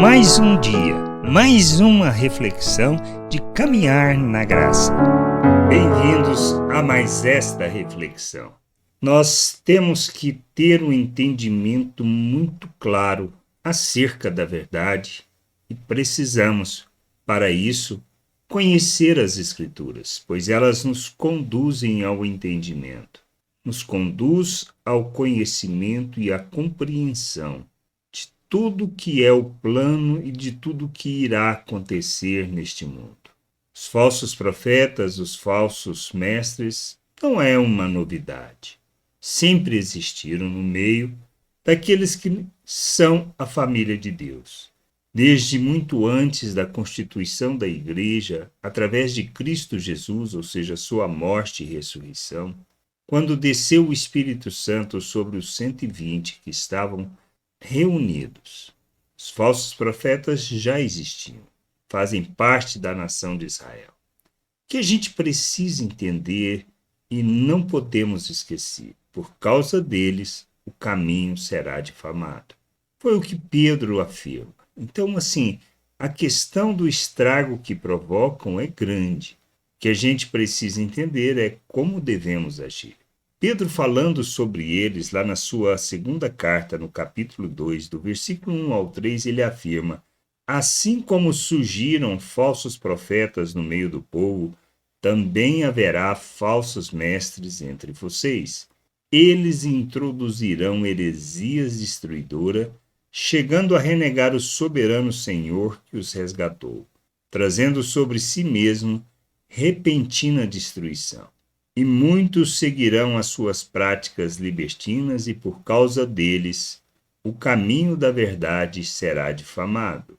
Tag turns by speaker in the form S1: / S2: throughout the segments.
S1: Mais um dia, mais uma reflexão de caminhar na graça. Bem-vindos a mais esta reflexão. Nós temos que ter um entendimento muito claro acerca da verdade e precisamos, para isso, conhecer as Escrituras, pois elas nos conduzem ao entendimento, nos conduz ao conhecimento e à compreensão de tudo que é o plano e de tudo que irá acontecer neste mundo. Os falsos profetas, os falsos mestres, não é uma novidade. Sempre existiram no meio daqueles que são a família de Deus. Desde muito antes da constituição da Igreja, através de Cristo Jesus, ou seja, sua morte e ressurreição, quando desceu o Espírito Santo sobre os 120 que estavam reunidos, os falsos profetas já existiam, fazem parte da nação de Israel. O que a gente precisa entender e não podemos esquecer, por causa deles, o caminho será difamado. Foi o que Pedro afirma. Então, a questão do estrago que provocam é grande. O que a gente precisa entender é como devemos agir. Pedro, falando sobre eles, lá na sua segunda carta, no capítulo 2, do versículo 1 ao 3, ele afirma: assim como surgiram falsos profetas no meio do povo, também haverá falsos mestres entre vocês. Eles introduzirão heresias destruidoras, chegando a renegar o soberano Senhor que os resgatou, trazendo sobre si mesmo repentina destruição. E muitos seguirão as suas práticas libertinas, e por causa deles, o caminho da verdade será difamado.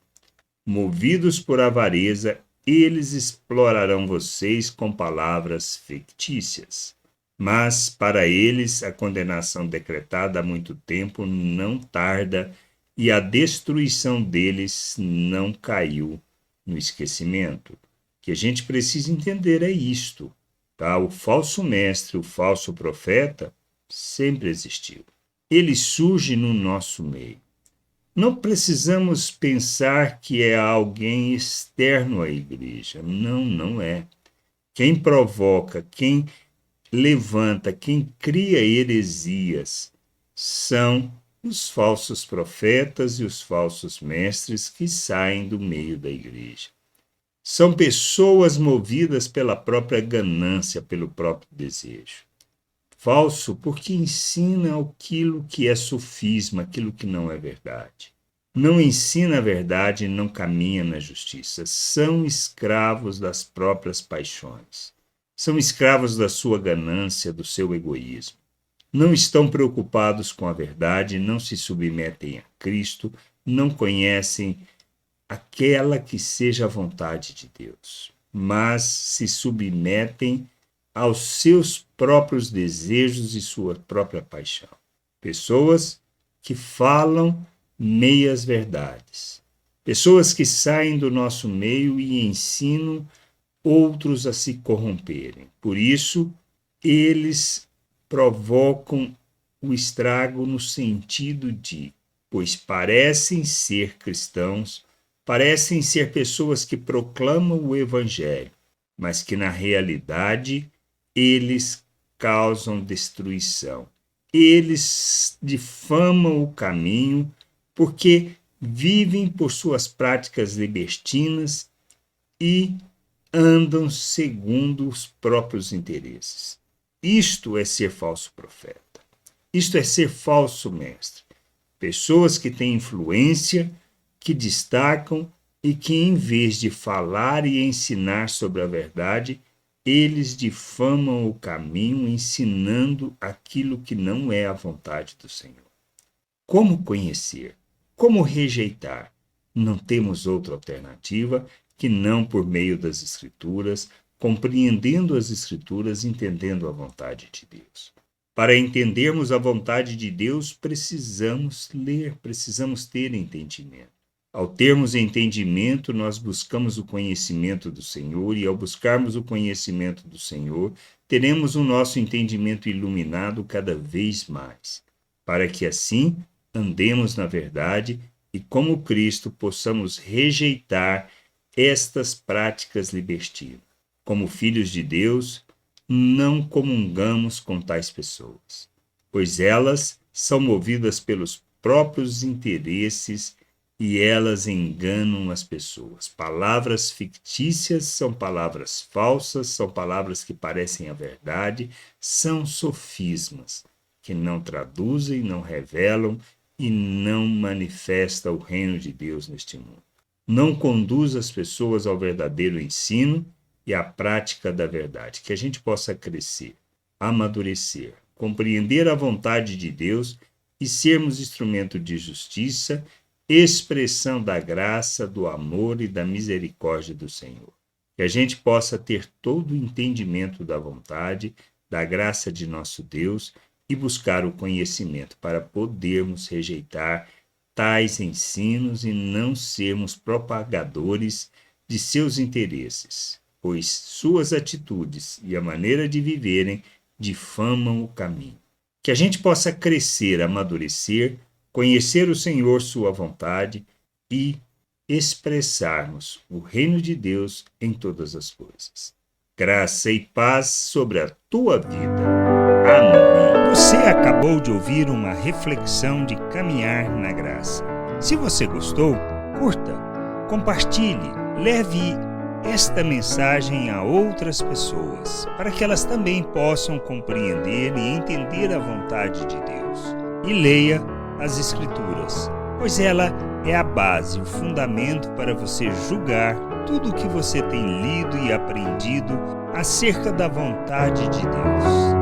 S1: Movidos por avareza, eles explorarão vocês com palavras fictícias. Mas, para eles, a condenação decretada há muito tempo não tarda, e a destruição deles não caiu no esquecimento. O que a gente precisa entender é isto, tá? O falso mestre, o falso profeta, sempre existiu. Ele surge no nosso meio. Não precisamos pensar que é alguém externo à igreja. Não, não é. Quem provoca, quem levanta, quem cria heresias são os falsos profetas e os falsos mestres que saem do meio da igreja. São pessoas movidas pela própria ganância, pelo próprio desejo. Falso porque ensina aquilo que é sofisma, aquilo que não é verdade. Não ensina a verdade e não caminha na justiça. São escravos das próprias paixões. São escravos da sua ganância, do seu egoísmo. Não estão preocupados com a verdade, não se submetem a Cristo, não conhecem aquela que seja a vontade de Deus, mas se submetem aos seus próprios desejos e sua própria paixão. Pessoas que falam meias verdades. Pessoas que saem do nosso meio e ensinam outros a se corromperem. Por isso, eles provocam o estrago no sentido de, pois parecem ser cristãos, parecem ser pessoas que proclamam o evangelho, mas que na realidade eles causam destruição. Eles difamam o caminho porque vivem por suas práticas libertinas e andam segundo os próprios interesses. Isto é ser falso profeta. Isto é ser falso mestre. Pessoas que têm influência, que destacam e que, em vez de falar e ensinar sobre a verdade, eles difamam o caminho, ensinando aquilo que não é a vontade do Senhor. Como conhecer? Como rejeitar? Não temos outra alternativa que não por meio das Escrituras, compreendendo as Escrituras, entendendo a vontade de Deus. Para entendermos a vontade de Deus, precisamos ler, precisamos ter entendimento. Ao termos entendimento, nós buscamos o conhecimento do Senhor, e ao buscarmos o conhecimento do Senhor, teremos o nosso entendimento iluminado cada vez mais, para que assim andemos na verdade e, como Cristo, possamos rejeitar estas práticas libertinas. Como filhos de Deus, não comungamos com tais pessoas, pois elas são movidas pelos próprios interesses e elas enganam as pessoas. Palavras fictícias são palavras falsas, são palavras que parecem a verdade, são sofismas que não traduzem, não revelam e não manifestam o reino de Deus neste mundo. Não conduz as pessoas ao verdadeiro ensino e à prática da verdade. Que a gente possa crescer, amadurecer, compreender a vontade de Deus e sermos instrumento de justiça, expressão da graça, do amor e da misericórdia do Senhor. Que a gente possa ter todo o entendimento da vontade, da graça de nosso Deus e buscar o conhecimento para podermos rejeitar tais ensinos e não sermos propagadores de seus interesses, pois suas atitudes e a maneira de viverem difamam o caminho. Que a gente possa crescer, amadurecer, conhecer o Senhor, sua vontade e expressarmos o reino de Deus em todas as coisas. Graça e paz sobre a tua vida. Amém. Você acabou de ouvir uma reflexão de caminhar na graça. Se você gostou, curta, compartilhe, leve esta mensagem a outras pessoas, para que elas também possam compreender e entender a vontade de Deus. E leia as Escrituras, pois ela é a base, o fundamento para você julgar tudo o que você tem lido e aprendido acerca da vontade de Deus.